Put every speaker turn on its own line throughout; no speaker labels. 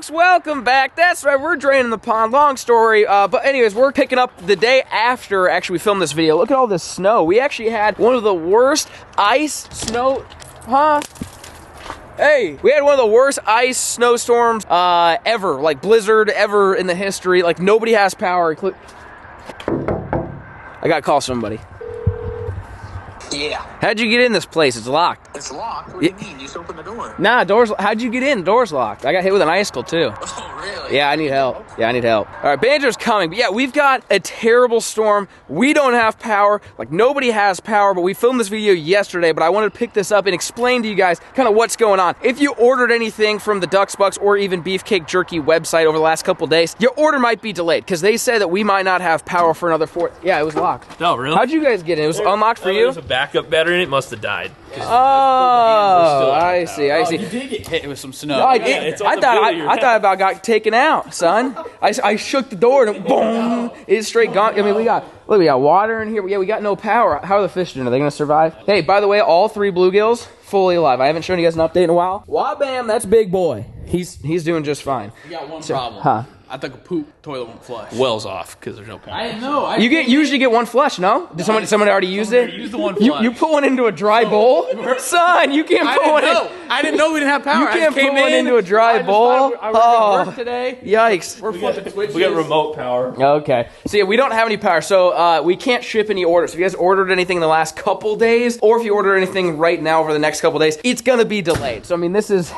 folks, welcome back. That's right, we're draining the pond. Long story, but anyways, we're picking up the day after actually we filmed this video. Look at all this snow. We actually had one of the worst ice snow, Hey, we had one of the worst ice snowstorms ever, like blizzard ever in the history. Like nobody has power. I gotta call somebody.
Yeah.
How'd you get in this place? It's locked.
It's locked? What do you mean? You just opened the door.
Nah, doors. How'd you get in? Door's locked. I got hit with an icicle too.
Oh, really?
Yeah, I need help. Yeah, I need help. All right, Banjo's coming. But yeah, we've got a terrible storm. We don't have power. Like nobody has power, but we filmed this video yesterday, but I wanted to pick this up and explain to you guys kind of what's going on. If you ordered anything from the Ducks Bucks or even Beefcake Jerky website over the last couple days, your order might be delayed because they said that we might not have power for another 4. Yeah, it was locked.
Oh, really?
How'd you guys get in? It was unlocked for you?
There was a backup battery and it must have died.
Oh, I see.
You did get hit with some snow.
No, I
Yeah,
did.
it's on
I
the
thought
video
I thought about got taken out, son. I shook the door and boom, it's straight gone. I mean, we got water in here. Yeah, we got no power. How are the fish doing? Are they gonna survive? Hey, by the way, all 3 bluegills fully alive. I haven't shown you guys an update in a while. Wabam, that's big boy. He's doing just fine.
We got one problem.
Huh?
I think a poop toilet won't flush.
Well's off because there's no point.
I didn't know.
You usually get one flush, no? Did somebody already use it?
Use the one
You
flush.
put one into a dry bowl, son. You can't put one in.
I didn't know we didn't have power.
You can't put one into a dry bowl.
I was gonna work today.
Yikes.
We're flipping switches.
We got remote power.
Okay. So yeah, we don't have any power, so we can't ship any orders. If you guys ordered anything in the last couple days, or if you order anything right now over the next couple days, it's gonna be delayed. So I mean, this is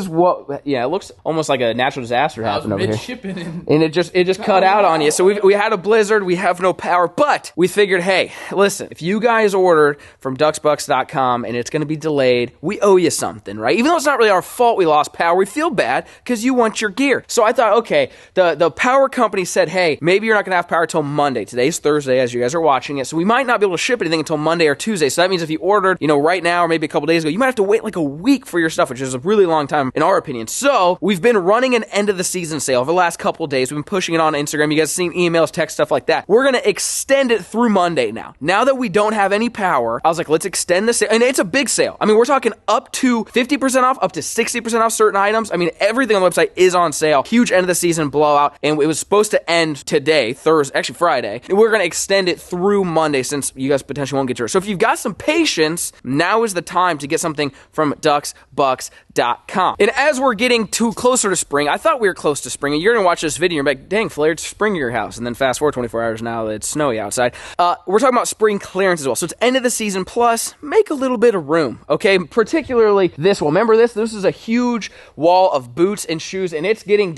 what, yeah, it looks almost like a natural disaster happened over here.
Shipping
And it just cut out on you. So we had a blizzard, we have no power, but we figured, hey, listen, if you guys ordered from ducksbucks.com and it's gonna be delayed, we owe you something, right? Even though it's not really our fault we lost power, we feel bad because you want your gear. So I thought, okay, the power company said, hey, maybe you're not gonna have power till Monday. Today's Thursday as you guys are watching it, so we might not be able to ship anything until Monday or Tuesday. So that means if you ordered, right now or maybe a couple days ago, you might have to wait like a week for your stuff, which is a really long time in our opinion. So we've been running an end of the season sale for the last couple days. We've been pushing it on Instagram. You guys have seen emails, text, stuff like that. We're gonna extend it through Monday now. Now that we don't have any power, I was like, let's extend the sale. And it's a big sale. I mean, we're talking up to 50% off, up to 60% off certain items. I mean, everything on the website is on sale. Huge end of the season blowout. And it was supposed to end today, Thursday, actually Friday. And we're gonna extend it through Monday since you guys potentially won't get yours. So if you've got some patience, now is the time to get something from ducksbucks.com. And as we're getting closer to spring, I thought we were close to spring. And you're gonna watch this video and you're like, dang, Flair, it's spring at your house. And then fast forward 24 hours now that it's snowy outside. We're talking about spring clearance as well. So it's end of the season plus make a little bit of room, okay? Particularly this wall. Remember this? This is a huge wall of boots and shoes, and it's getting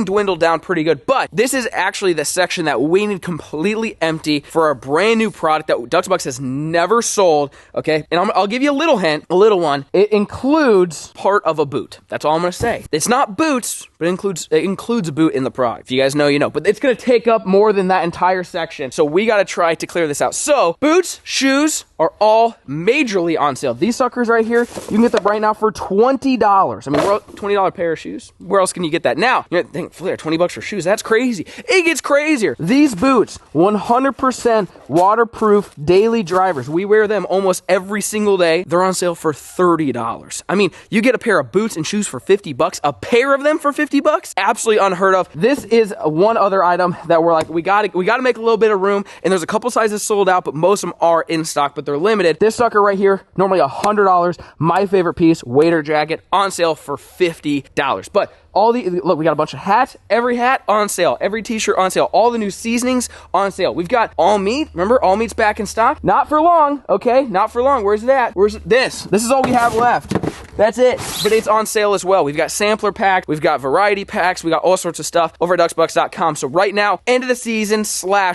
dwindled down pretty good. But this is actually the section that we need completely empty for a brand new product that Ducks Bucks has never sold, okay? And I'll give you a little hint, a little one. It includes part of a boot. That's all I'm gonna say. It's not boots, but it includes a boot in the product. If you guys know, you know. But it's gonna take up more than that entire section. So we gotta try to clear this out. So boots, shoes are all majorly on sale. These suckers right here, you can get them right now for $20. I mean, we're $20 pair of shoes. Where else can you get that? Now, you think, Flair, $20 for shoes, that's crazy. It gets crazier. These boots, 100% waterproof daily drivers. We wear them almost every single day. They're on sale for $30. I mean, you get a pair of boots and shoes for $50, a pair of them for $50? Absolutely unheard of. This is one other item that we're like, we gotta make a little bit of room, and there's a couple sizes sold out, but most of them are in stock, but they're limited. This sucker right here, normally $100. My favorite piece, waiter jacket, on sale for $50. But look, we got a bunch of hats, every hat on sale, every t-shirt on sale, all the new seasonings on sale. We've got all meat, remember, all meat's back in stock. Not for long, okay, not for long. Where's that? Where's this? This is all we have left. That's it, but it's on sale as well. We've got sampler packs, we've got variety packs, we got all sorts of stuff over at ducksbucks.com. So right now, end of the season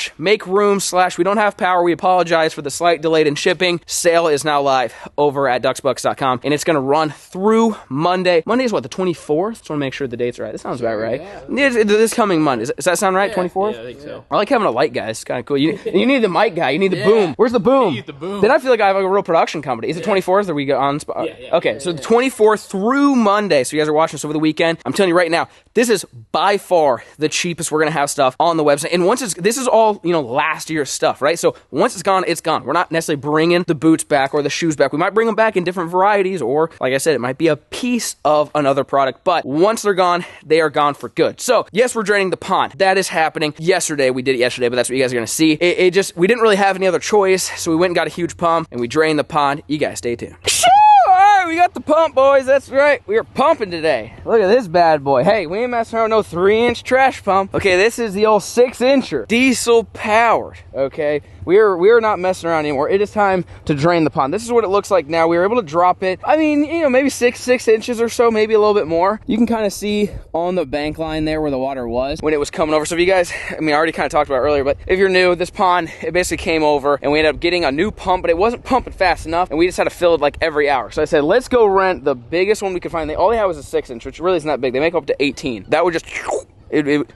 / make room / we don't have power. We apologize for the slight delay in shipping. Sale is now live over at ducksbucks.com, and it's gonna run through Monday. Monday is what, the 24th? Just wanna make sure the dates are right. That sounds about right. Yeah. This coming Monday. Does that sound right, 24th?
Yeah, I think so.
I like having a light guy. It's kind of cool. You need the mic guy. You need the boom. Where's the boom?
You need the boom.
Then I feel like I have a real production company. Is it 24th or we go on spot?
Yeah.
Okay, so the 24th through Monday. So you guys are watching this over the weekend. I'm telling you right now, this is by far the cheapest we're gonna have stuff on the website. And this is all last year's stuff, right? So once it's gone, it's gone. We're not necessarily bringing the boots back or the shoes back. We might bring them back in different varieties, or like I said, it might be a piece of another product, but once they're gone, they are gone for good. So yes, we're draining the pond. That is happening. Yesterday, we did it yesterday, but that's what you guys are gonna see. We didn't really have any other choice, so we went and got a huge pump and we drained the pond. You guys stay tuned. All right, we got the pump, boys. That's right. We are pumping today. Look at this bad boy. Hey, we ain't messing around with no 3-inch trash pump. Okay, this is the old 6-incher, diesel powered. Okay, we are not messing around anymore. It is time to drain the pond. This is what it looks like now. We were able to drop it. I mean, you know, maybe six inches or so, maybe a little bit more. You can kind of see on the bank line there where the water was when it was coming over. So if you guys, I mean, I already kind of talked about it earlier, but if you're new, this pond, it basically came over and we ended up getting a new pump, but it wasn't pumping fast enough, and we just had to fill it like every hour. So I said, let's go rent the biggest one we could find. All they had was a 6-inch, which really isn't that big. They make up to 18. That would just,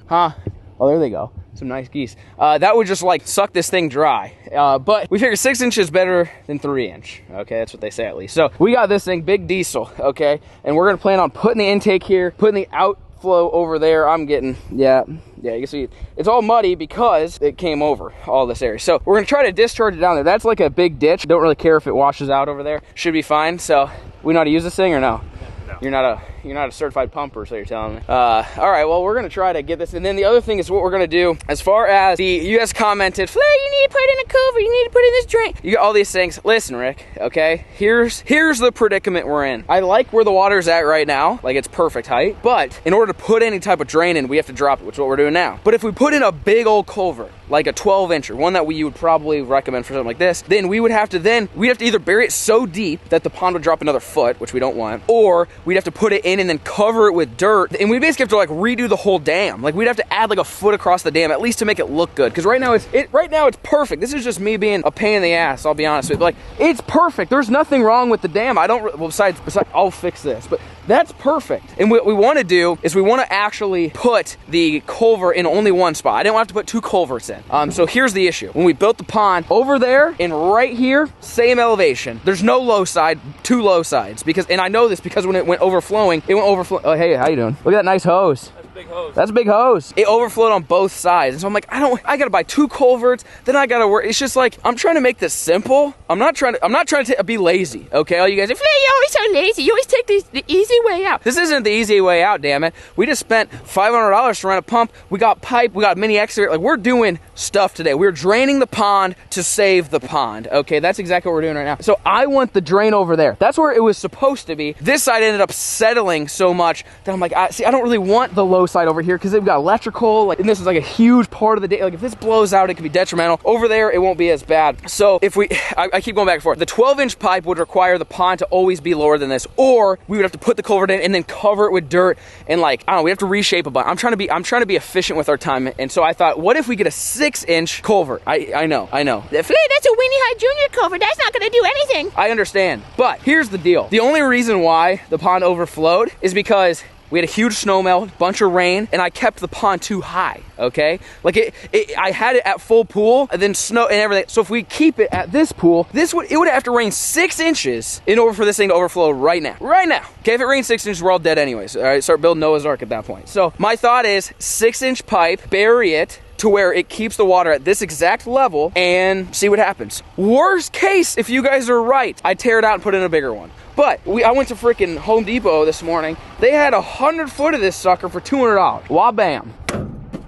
huh? Oh, there they go. Some nice geese. That would just like suck this thing dry. But we figured 6 inches better than 3-inch. Okay, that's what they say at least. So we got this thing, big diesel, okay? And we're gonna plan on putting the intake here, putting the outflow over there. I'm getting, yeah, you can see it's all muddy because it came over all this area. So we're gonna try to discharge it down there. That's like a big ditch. Don't really care if it washes out over there. Should be fine. So we know how to use this thing or no? No. You're not a certified pumper, so you're telling me. All right, well, we're gonna try to get this. And then the other thing is what we're gonna do as far as you guys commented, FLAIR, you need to put in a culvert, you need to put in this drain. You got all these things. Listen, Rick, okay? Here's the predicament we're in. I like where the water's at right now, like it's perfect height, but in order to put any type of drain in, we have to drop it, which is what we're doing now. But if we put in a big old culvert, like a 12-incher, one that you would probably recommend for something like this, then we'd have to either bury it so deep that the pond would drop another foot, which we don't want, or we'd have to put it in and then cover it with dirt, and we basically have to like redo the whole dam. Like we'd have to add like a foot across the dam at least to make it look good, because right now it's perfect. This is just me being a pain in the ass, I'll be honest with you. Like, it's perfect. There's nothing wrong with the dam. Besides I'll fix this, but that's perfect. And what we want to do is we want to actually put the culvert in only one spot. I didn't want to put 2 culverts in. So here's the issue. When we built the pond, over there and right here, same elevation. There's no low side, 2 low sides. And I know this because when it went overflowing, oh, hey, how you doing? Look at that nice hose.
Big hose.
That's a big hose. It overflowed on both sides. And so I'm like, I gotta buy 2 culverts, then I gotta work. It's just like, I'm trying to make this simple. I'm not trying to be lazy, okay? All you guys, you're always so lazy. You always take the easy way out. This isn't the easy way out, damn it. We just spent $500 to rent a pump. We got pipe, we got mini excavator. Like, we're doing stuff today. We're draining the pond to save the pond, okay? That's exactly what we're doing right now. So I want the drain over there. That's where it was supposed to be. This side ended up settling so much that I'm like, I don't really want the low side over here because they've got electrical, like, and this is like a huge part of the day. Like, if this blows out, it could be detrimental. Over there, it won't be as bad. So if I keep going back and forth. The 12-inch pipe would require the pond to always be lower than this, or we would have to put the culvert in and then cover it with dirt and, like, I don't know, we have to reshape a bunch. I'm trying to be efficient with our time, and so I thought, what if we get a 6-inch culvert? I know. That's a Winnie High Junior culvert. That's not gonna do anything. I understand, but here's the deal. The only reason why the pond overflowed is because we had a huge snow melt, bunch of rain, and I kept the pond too high, okay? Like, I had it at full pool, and then snow and everything. So if we keep it at this pool, it would have to rain 6 inches in order for this thing to overflow right now. Right now. Okay, if it rains 6 inches, we're all dead anyways. All right, start building Noah's Ark at that point. So my thought is 6-inch pipe, bury it to where it keeps the water at this exact level, and see what happens. Worst case, if you guys are right, I tear it out and put in a bigger one. But I went to freaking Home Depot this morning. They had 100 foot of this sucker for $200. Wah-bam.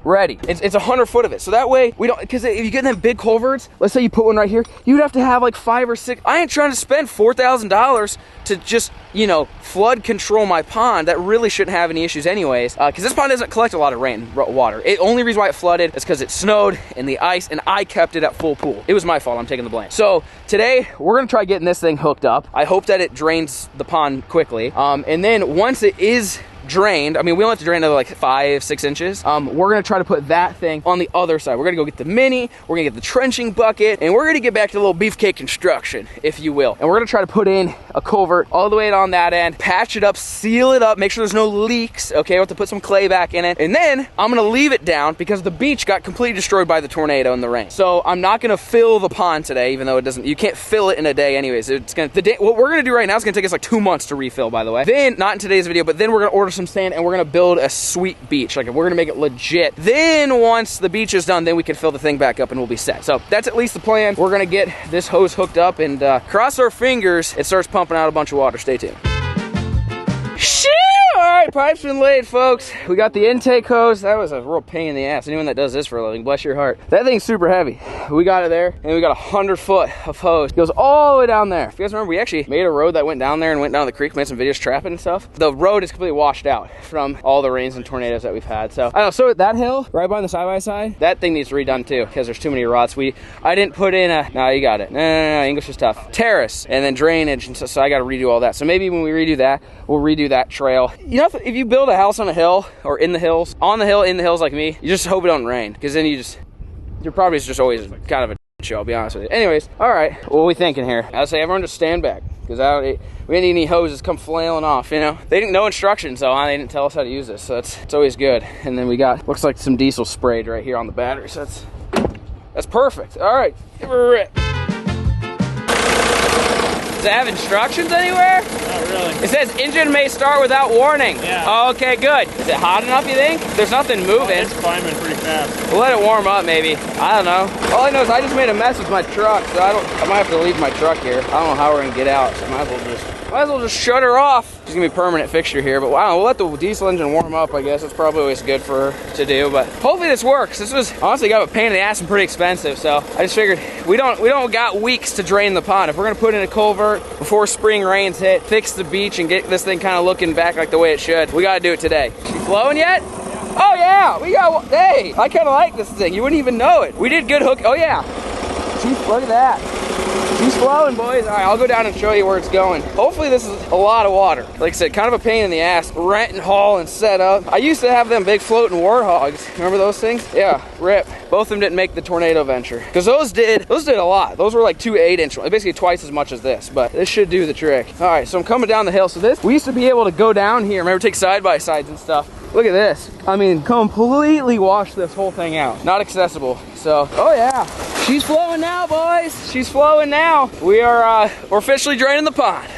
Ready. It's 100 foot of it. So that way, we don't, because if you get them big culverts, let's say you put one right here, you'd have to have like 5 or 6. I ain't trying to spend $4,000 to just, flood control my pond. That really shouldn't have any issues anyways, because this pond doesn't collect a lot of water. The only reason why it flooded is because it snowed and the ice, and I kept it at full pool. It was my fault. I'm taking the blame. So today, we're going to try getting this thing hooked up. I hope that it drains the pond quickly. And then once it is drained, I mean, we only have to drain another like 5-6 inches. We're gonna try to put that thing on the other side. We're gonna go get the mini, we're gonna get the trenching bucket, and we're gonna get back to the little beefcake construction, if you will. And we're gonna try to put in a culvert all the way on that end, patch it up, seal it up, make sure there's no leaks, okay? We have to put some clay back in it. And then I'm gonna leave it down because the beach got completely destroyed by the tornado and the rain. So I'm not gonna fill the pond today, even though you can't fill it in a day anyways. What we're gonna do right now is gonna take us like 2 months to refill, by the way. Then, not in today's video, but then we're gonna order some sand, and we're gonna build a sweet beach. Like, we're gonna make it legit. Then once the beach is done, then we can fill the thing back up and we'll be set. So that's at least the plan. We're gonna get this hose hooked up and cross our fingers it starts pumping out a bunch of water. Stay tuned. Shoo! All right, pipe's been laid, folks. We got the intake hose. That was a real pain in the ass. Anyone that does this for a living, bless your heart. That thing's super heavy. We got it there, and we got 100 foot of hose. It goes all the way down there. If you guys remember, we actually made a road that went down there and went down the creek, made some videos trapping and stuff. The road is completely washed out from all the rains and tornadoes that we've had. So, I don't know, so that hill, right behind the side-by-side, that thing needs redone too, because there's too many ruts. I didn't put in a, no, you got it. No, English is tough. Terrace, and then drainage, and so I got to redo all that. So maybe when we redo that, we'll redo that trail. You know, if you build a house on a hill or in the hills, on the hill, in the hills like me, you just hope it don't rain, because then your property's just always kind of a show, I'll be honest with you. Anyways, all right, what are we thinking here? I'd say everyone just stand back, because we didn't need any hoses come flailing off, you know? They didn't know instructions, so they didn't tell us how to use this, so it's always good. And then we got, looks like some diesel sprayed right here on the battery, so that's perfect. All right, give her a rip. Does it have instructions anywhere?
Not really.
It says engine may start without warning.
Yeah.
Oh, okay, good. Is it hot enough, you think? There's nothing moving.
It's climbing pretty fast.
We'll let it warm up, maybe. I don't know. All I know is I just made a mess with my truck, so I might have to leave my truck here. I don't know how we're gonna get out, so I might as well just shut her off. She's gonna be a permanent fixture here, but wow, we'll let the diesel engine warm up, I guess. It's probably always good for her to do, but hopefully this works. This was honestly got a pain in the ass and pretty expensive, so I just figured we don't got weeks to drain the pond. If we're gonna put in a culvert before spring rains hit, fix the beach and get this thing kind of looking back like the way it should, we gotta do it today. She flowing yet? Oh yeah, we got, hey, I kind of like this thing. You wouldn't even know it. We did good hook, oh yeah. Look at that. She's flowing, boys. All right, I'll go down and show you where it's going. Hopefully this is a lot of water. Like I said, kind of a pain in the ass. Rent and haul and set up. I used to have them big floating warthogs. Remember those things? Yeah, rip. Both of them didn't make the tornado venture. Because those did a lot. Those were like 2 8-inch ones, basically twice as much as this, but this should do the trick. All right, so I'm coming down the hill. So we used to be able to go down here. Remember, take side-by-sides and stuff. Look at this. I mean, completely wash this whole thing out. Not accessible. So, oh yeah. She's flowing now, boys. She's flowing now. We're officially draining the pond.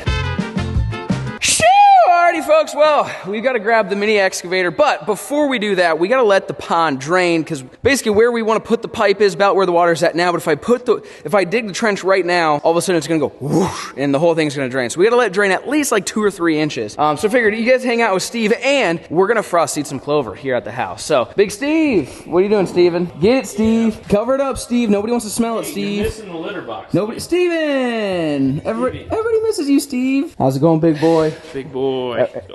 Shoo! Alrighty, folks. Well, we've got to grab the mini excavator, but before we do that, we got to let the pond drain, because basically where we want to put the pipe is about where the water's at now. But if I dig the trench right now, all of a sudden it's gonna go whoosh, and the whole thing's gonna drain. So we got to let it drain at least like 2 or 3 inches. So I figured you guys hang out with Steve, and we're gonna frost seed some clover here at the house. So, Big Steve, what are you doing, Steven? Get it, Steve. Cover it up, Steve. Nobody wants to smell it, Steve.
You're missing the litter box.
Nobody, Steven. Everybody misses you, Steve. How's it going, big boy?
Big boy.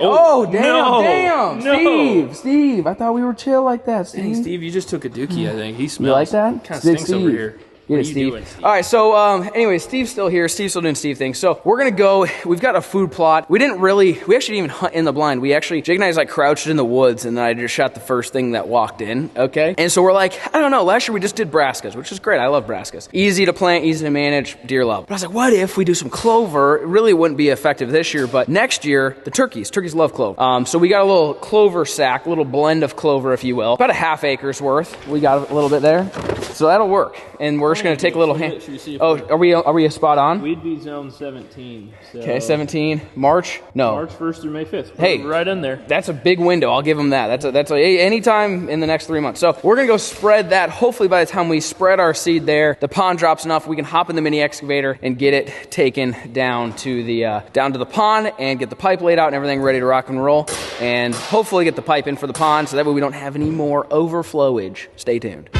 Oh, damn,
no.
Steve, I thought we were chill like that, Steve.
Dang, Steve, you just took a dookie, I think. He smells.
You like that?
Kind of stinks over here.
Get it, Steve. All right, so anyway, Steve's still here. Steve's still doing Steve things. So we're gonna go. We've got a food plot. We actually didn't even hunt in the blind. Jake and I was like crouched in the woods, and then I just shot the first thing that walked in. Okay, and so we're like, I don't know. Last year we just did brassicas, which is great. I love brassicas. Easy to plant, easy to manage, deer love. But I was like, what if we do some clover? It really wouldn't be effective this year, but next year the turkeys love clover. So we got a little clover sack, a little blend of clover, if you will, about a ½ acre's worth. We got a little bit there, so that'll work. And we're just gonna take a little hand. Oh, are we spot on?
We'd be zone 17. So
okay, 17. March? No.
March 1st through May 5th.
Hey,
right in there.
That's a big window. I'll give them that. That's any time in the next 3 months. So we're gonna go spread that. Hopefully by the time we spread our seed there, the pond drops enough, we can hop in the mini excavator and get it taken down to the pond and get the pipe laid out and everything ready to rock and roll, and hopefully get the pipe in for the pond so that way we don't have any more overflowage. Stay tuned.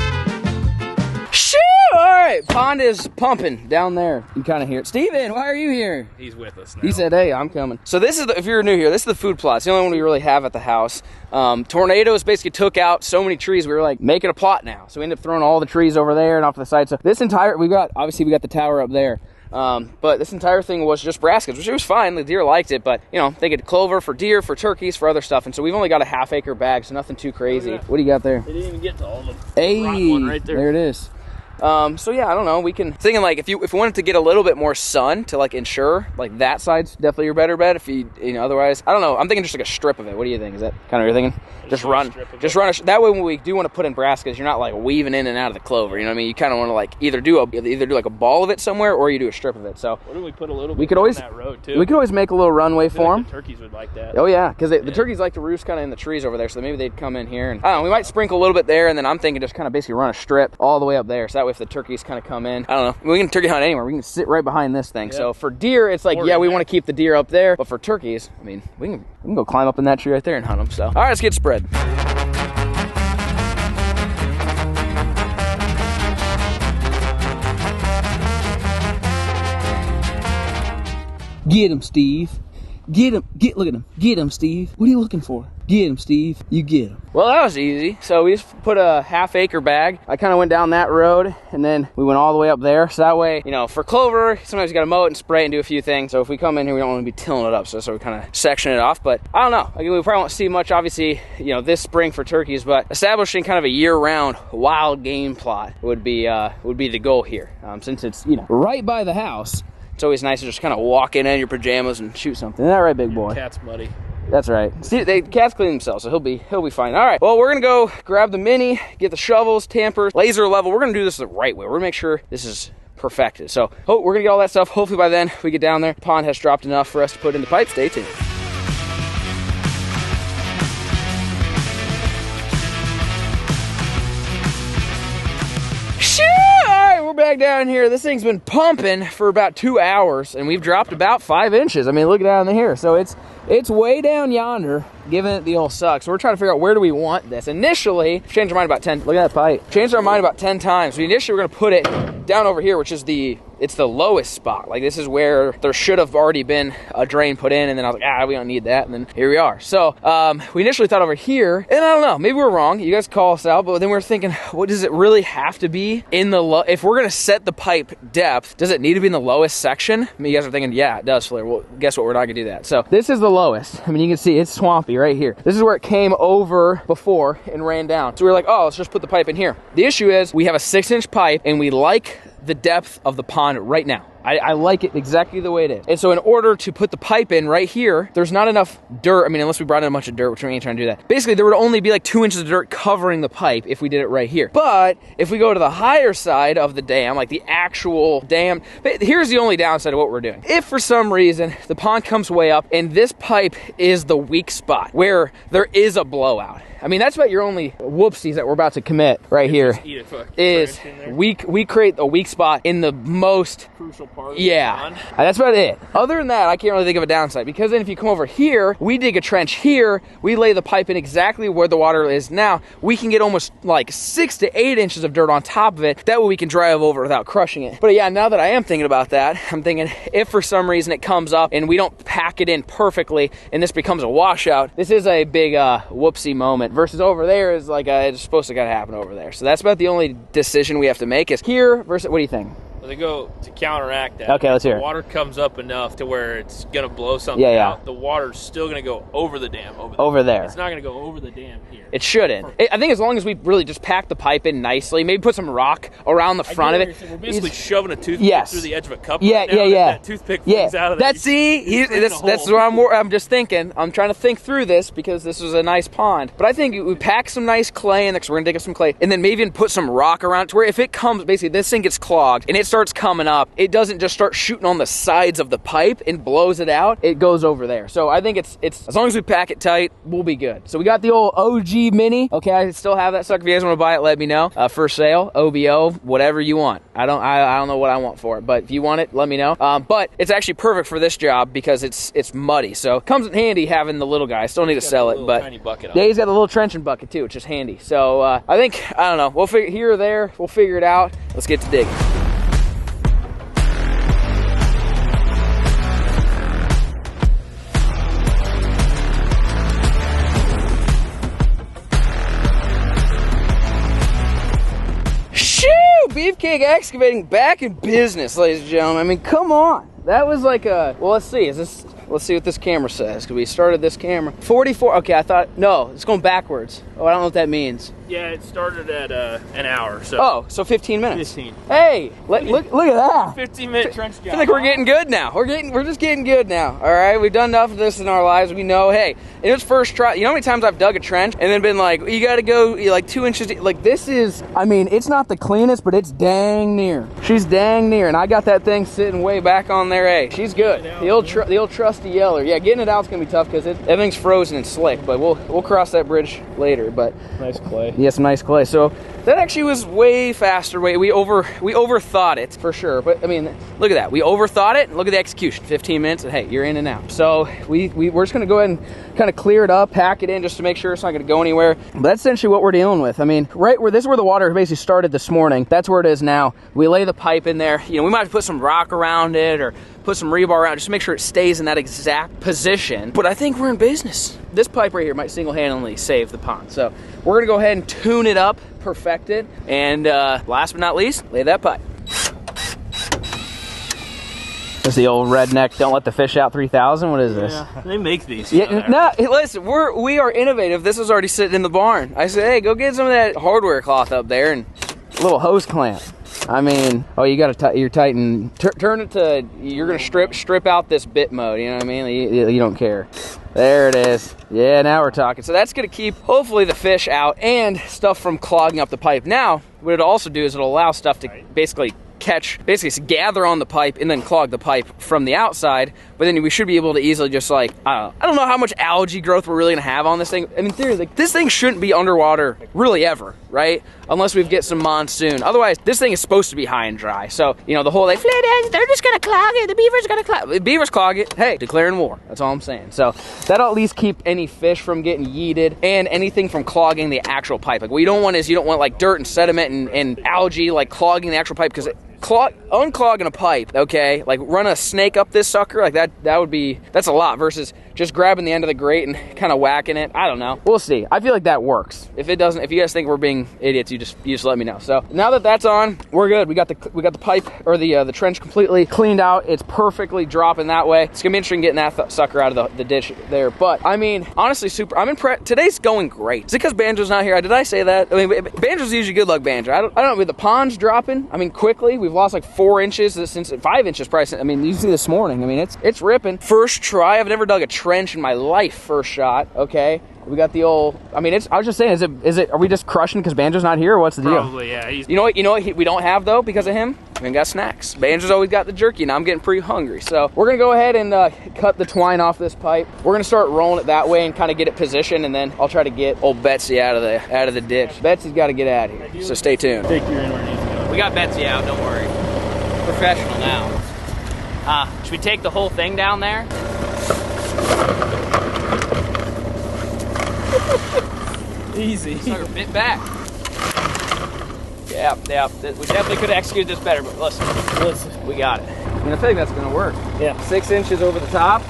Shoo! All right, pond is pumping down there. You can kind of hear it. Steven, why are you here?
He's with us now.
He said, hey, I'm coming. So this is, if you're new here, this is the food plot. It's the only one we really have at the house. Tornadoes basically took out so many trees, we were like, make it a plot now. So we ended up throwing all the trees over there and off to the side. So this entire, obviously we got the tower up there. But this entire thing was just brassicas, which it was fine. The deer liked it, but you know, they get clover for deer, for turkeys, for other stuff. And so we've only got a ½ acre bag, so nothing too crazy. What do you got there?
They didn't even get to all of them.
Hey,
one right there.
There it is. So yeah, I don't know. We can thinking like if we wanted to get a little bit more sun to like ensure like that side's definitely your better bet. If you know otherwise, I don't know. I'm thinking just like a strip of it. What do you think? Is that kind of what you're thinking? Just run that way when we do want to put in brassicas, you're not like weaving in and out of the clover. You know what I mean? You kind of want to like either do like a ball of it somewhere or you do a strip of it. So
what if we put a little bit
we could always
on that road too?
We could always make a little runway for them.
The turkeys would like that.
Oh yeah, because the turkeys like to roost kind of in the trees over there, so maybe they'd come in here and I don't know. We might sprinkle a little bit there, and then I'm thinking just kind of basically run a strip all the way up there, so that way if the turkeys kind of come in, I don't know. We can turkey hunt anywhere. We can sit right behind this thing. Yeah. So for deer, it's like we want to keep the deer up there, but for turkeys, I mean, we can go climb up in that tree right there and hunt them. So all right, let's get spread.
Get him, Steve. Look at him. Get him, Steve. What are you looking for? Get him, Steve. You get him.
Well, that was easy. So we just put a half-acre bag. I kind of went down that road, and then we went all the way up there. So that way, you know, for clover, sometimes you got to mow it and spray it and do a few things. So if we come in here, we don't want to be tilling it up. So we kind of section it off. But I don't know. Like, we probably won't see much, obviously, you know, this spring for turkeys. But establishing kind of a year-round wild game plot would be the goal here. Since it's, you know, right by the house. It's always nice to just kind of walk in your pajamas and shoot something. Isn't that right, big boy?
Cat's muddy.
That's right. See, cats clean themselves, so he'll be fine. All right. Well, we're gonna go grab the mini, get the shovels, tampers, laser level. We're gonna do this the right way. We're gonna make sure this is perfected. So, we're gonna get all that stuff. Hopefully by then we get down there. The pond has dropped enough for us to put in the pipe. Stay tuned. We're back down here. This thing's been pumping for about 2 hours, and we've dropped about 5 inches. I mean, look down here. So it's way down yonder, giving it the old suck. So we're trying to figure out where do we want this. Initially, changed our mind about 10. Look at that pipe. Changed our mind about 10 times. Initially, we're gonna put it down over here, which is it's the lowest spot. Like, this is where there should have already been a drain put in, and then I was like, we don't need that, and then here we are. So we initially thought over here, and I don't know, maybe we're wrong. You guys call us out, but then we're thinking, what does it really have to be in the if we're gonna set the pipe depth, does it need to be in the lowest section? I mean, you guys are thinking, yeah, it does, FLAIR. Well, guess what? We're not gonna do that. So this is the lowest. I mean, you can see it's swampy right here. This is where it came over before and ran down. So we were like, let's just put the pipe in here. The issue is we have a 6-inch pipe, and we like the depth of the pond right now. I like it exactly the way it is. And so in order to put the pipe in right here, there's not enough dirt. I mean, unless we brought in a bunch of dirt, which we ain't trying to do that. Basically, there would only be like 2 inches of dirt covering the pipe if we did it right here. But if we go to the higher side of the dam, like the actual dam, here's the only downside of what we're doing. If for some reason the pond comes way up and this pipe is the weak spot where there is a blowout, I mean, that's about your only whoopsies that we're about to commit right here. Is we create a weak spot in the most
crucial part.
Yeah, that's about it. Other than that, I can't really think of a downside, because then if you come over here, we dig a trench here, we lay the pipe in exactly where the water is now, we can get almost like 6 to 8 inches of dirt on top of it. That way we can drive over without crushing it. But yeah, now that I am thinking about that, I'm thinking if for some reason it comes up and we don't pack it in perfectly and this becomes a washout, this is a big whoopsie moment. Versus over there is like it's supposed to gotta happen over there. So that's about the only decision we have to make is here versus, what do you think?
Well, they go to counteract that.
Okay, let's hear it.
The water comes up enough to where it's gonna blow something out. The water's still gonna go over the dam. Over there. It's not gonna go over the dam here.
It shouldn't. I think as long as we really just pack the pipe in nicely, maybe put some rock around the front of it.
We're basically shoving a toothpick through the edge of a cup. Right now, that toothpick flings out of there.
That's what I'm just thinking. I'm trying to think through this because this was a nice pond. But I think we pack some nice clay in there, because we're gonna dig up some clay, and then maybe even put some rock around it to where if it comes, basically this thing gets clogged and it starts coming up, it doesn't just start shooting on the sides of the pipe and blows it out. It goes over there. So I think it's as long as we pack it tight, we'll be good. So we got the old OG Mini. Okay, I still have that sucker. If you guys want to buy it, let me know. For sale, OBO, whatever you want. I don't know what I want for it, but if you want it, let me know. But it's actually perfect for this job because it's muddy. So it comes in handy having the little guy. I still need to sell it, but
tiny bucket
yeah, he's got the little trenching bucket too, which is handy. So I think, I don't know, we'll figure here or there, we'll figure it out. Let's get to digging. Beefcake Excavating back in business, ladies and gentlemen. I mean, come on. That was like a, well, let's see. Is this let's see what this camera says, because we started this camera. 44, okay, I thought, no, it's going backwards. Oh, I don't know what that means.
Yeah, it started at an hour. So.
Oh, so 15 minutes.
15.
Hey, look at that.
15-minute trench job.
I feel like we're getting good now. We're just getting good now. All right, we've done enough of this in our lives. We know, hey, in its first try, you know how many times I've dug a trench and then been like, you got to go like 2 inches deep. Like this is, I mean, it's not the cleanest, but it's dang near. She's dang near, and I got that thing sitting way back on there. Hey, she's good. The old trusty Yeller. Yeah, getting it out's gonna be tough because everything's frozen and slick. But we'll cross that bridge later. But
nice clay.
Yeah, some nice clay. So that actually was way faster. We overthought it for sure. But I mean, look at that. We overthought it. Look at the execution. 15 minutes, and hey, you're in and out. So we're just gonna go ahead and kind of clear it up, pack it in, just to make sure it's not gonna go anywhere. But that's essentially what we're dealing with. I mean, this is where the water basically started this morning. That's where it is now. We lay the pipe in there. You know, we might have to put some rock around it or put some rebar around it just to make sure it stays in that exact position. But I think we're in business. This pipe right here might single-handedly save the pond. So we're gonna go ahead and tune it up, perfect it, and last but not least, lay that pipe. This is the old redneck, don't let the fish out 3000. What is this?
Yeah, they make these.
Yeah, no, listen, we are innovative. This is already sitting in the barn. I said, hey, go get some of that hardware cloth up there and a little hose clamp. I mean, oh, you got to you're tighten. Turn it to, you're gonna strip out this bit mode. You know what I mean? You don't care. There it is. Yeah, now we're talking. So that's gonna keep hopefully the fish out and stuff from clogging up the pipe. Now, what it'll also do is it'll allow stuff to basically gather on the pipe and then clog the pipe from the outside. But then we should be able to easily just like, I don't know how much algae growth we're really gonna have on this thing. I mean, in theory, like, this thing shouldn't be underwater really ever, right? Unless we get some monsoon. Otherwise, this thing is supposed to be high and dry. So, you know, the whole, they're just gonna clog it. The beaver's gonna clog it. The beavers clog it. Hey, declaring war. That's all I'm saying. So that'll at least keep any fish from getting yeeted and anything from clogging the actual pipe. Like what you don't want like dirt and sediment and algae like clogging the actual pipe, because unclogging a pipe, okay, like run a snake up this sucker, like that's a lot versus just grabbing the end of the grate and kind of whacking it. I don't know. We'll see. I feel like that works. If it doesn't, if you guys think we're being idiots, you just let me know. So now that that's on, we're good. We got the pipe or the trench completely cleaned out. It's perfectly dropping that way. It's gonna be interesting getting that sucker out of the ditch there. But I mean, honestly, I'm impressed. Today's going great. Is it because Banjo's not here? Did I say that? I mean, Banjo's usually good luck Banjo. I don't know. With the pond's dropping, I mean, quickly, we've lost like 4 inches since 5 inches probably. I mean, you see this morning. I mean, it's ripping. First try. I've never dug a trench in my life. First shot. Okay. We got the old. I mean, I was just saying. Is it? Are we just crushing because Banjo's not here? Or what's the deal?
Probably, yeah. You
know what we don't have though because of him. We got snacks. Banjo's always got the jerky. Now I'm getting pretty hungry. So we're gonna go ahead and cut the twine off this pipe. We're gonna start rolling it that way and kind of get it positioned, and then I'll try to get old Betsy out of the ditch. Betsy's got to get out of here. So stay tuned.
Take your in where it needs to go.
We got Betsy out. Don't worry. Professional now. Should we take the whole thing down there?
Easy.
Sucker bit back. Yeah. We definitely could have executed this better, but listen, we got it. I mean, I think that's gonna work.
Yeah.
6 inches over the top.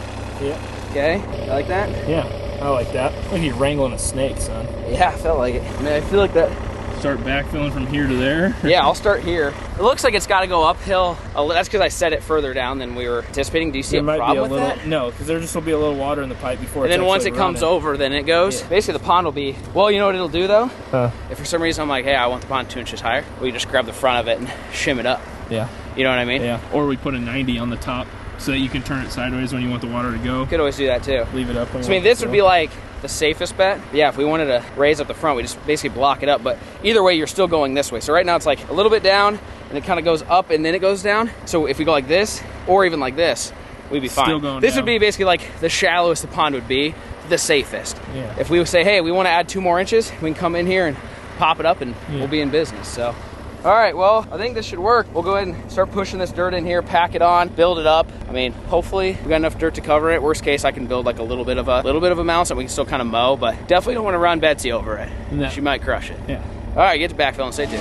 Yeah.
Okay. You like that?
Yeah. I like that. Like you're wrangling a snake, son.
Yeah, I felt like it. I mean, I feel like that.
Start backfilling from here to there.
Yeah, I'll start here. It looks like it's got to go uphill. That's because I set it further down than we were anticipating. Do you see a problem with that?
No, because there just will be a little water in the pipe before.
And then once it comes over, then it goes. Yeah. Basically, the pond will be. Well, you know what it'll do though? If for some reason I'm like, hey, I want the pond 2 inches higher, we just grab the front of it and shim it up.
Yeah.
You know what I mean?
Yeah. Or we put a 90 on the top so that you can turn it sideways when you want the water to go.
Could always do that too.
Leave it up.
So, I mean, this would be like the safest bet. Yeah, if we wanted to raise up the front, we just basically block it up. But either way, you're still going this way. So right now it's like a little bit down, and it kind of goes up, and then it goes down. So if we go like this, or even like this, we'd be fine.
Still going
this
down.
Would be basically like the shallowest the pond would be, the safest.
Yeah.
If we would say, hey, we want to add 2 more inches, we can come in here and pop it up, and we'll be in business. So. All right, well, I think this should work. We'll go ahead and start pushing this dirt in here, pack it on, build it up. I mean, hopefully we got enough dirt to cover it. Worst case, I can build like a little bit of a mound so we can still kind of mow, but definitely don't want to run Betsy over it. No. She might crush it.
Yeah.
All right, get to backfill and stay tuned.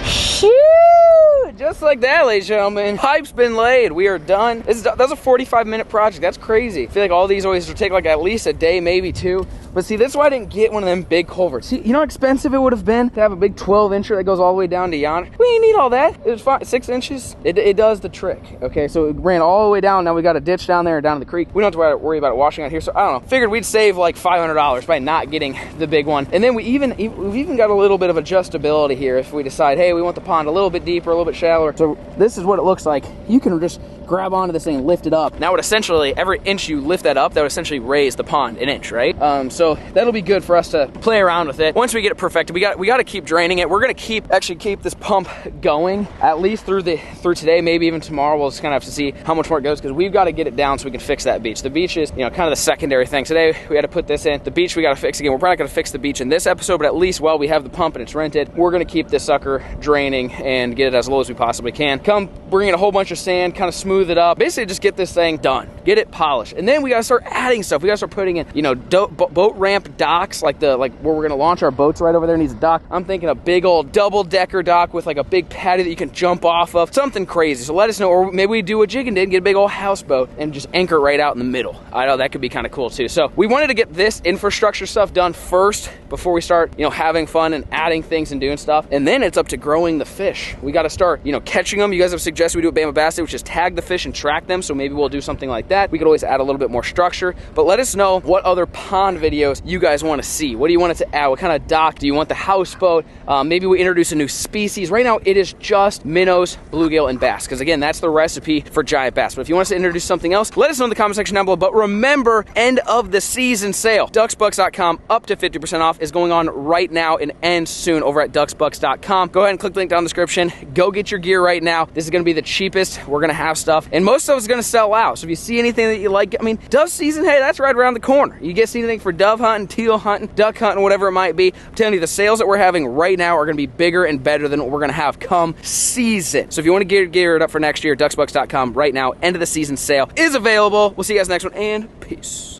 Shoot! just like that, ladies and gentlemen, pipe's been laid. We are done. That's a 45-minute project. That's crazy. I feel like all these always take like at least a day, maybe 2. But see, this is why I didn't get one of them big culverts. See, you know how expensive it would have been to have a big 12-incher that goes all the way down to yonder? We didn't need all that. It was fine. 6 inches, it does the trick, okay? So it ran all the way down. Now we got a ditch down there, down to the creek. We don't have to worry about it washing out here. So I don't know. Figured we'd save like $500 by not getting the big one. And then we've even got a little bit of adjustability here if we decide, hey, we want the pond a little bit deeper, a little bit shallower. So this is what it looks like. You can just grab onto this thing and lift it up. Now, essentially, every inch you lift that up, that would essentially raise the pond an inch, right? So that'll be good for us to play around with it. Once we get it perfected, we got to keep draining it. We're gonna keep this pump going at least through today, maybe even tomorrow. We'll just kind of have to see how much more it goes because we've got to get it down so we can fix that beach. The beach is, kind of the secondary thing. Today we had to put this in. The beach we got to fix again. We're probably not gonna fix the beach in this episode, but at least while we have the pump and it's rented, we're gonna keep this sucker draining and get it as low as we possibly can. Come bring in a whole bunch of sand, kind of smooth it up. Basically, just get this thing done, get it polished, and then we got to start adding stuff. We got to start putting in, boat ramp docks, like where we're gonna launch our boats. Right over there needs a dock. I'm thinking a big old double-decker dock with like a big patio that you can jump off of, something crazy. So let us know, or maybe we do what Jiggin did and get a big old houseboat and just anchor it right out in the middle. I know that could be kind of cool too. So we wanted to get this infrastructure stuff done first before we start, having fun and adding things and doing stuff. And then it's up to growing the fish. We got to start, catching them. You guys have suggested we do a Bama Bass Day, which is tag the fish and track them. So maybe we'll do something like that. We could always add a little bit more structure, but let us know what other pond videos you guys want to see. What do you want it to add? What kind of dock? Do you want the houseboat? Maybe we introduce a new species. Right now, it is just minnows, bluegill, and bass, because again, that's the recipe for giant bass. But if you want us to introduce something else, let us know in the comment section down below. But remember, end of the season sale. DucksBucks.com up to 50% off is going on right now and ends soon over at DucksBucks.com. Go ahead and click the link down in the description. Go get your gear right now. This is going to be the cheapest. We're going to have stuff, and most of it's going to sell out. So if you see anything that you like, dove season, hey, that's right around the corner. You get anything for dove hunting, teal hunting, duck hunting, whatever it might be. I'm telling you, the sales that we're having right now are going to be bigger and better than what we're going to have come season. So if you want to get geared up for next year, DucksBucks.com right now, end of the season sale is available. We'll see you guys next one, and peace.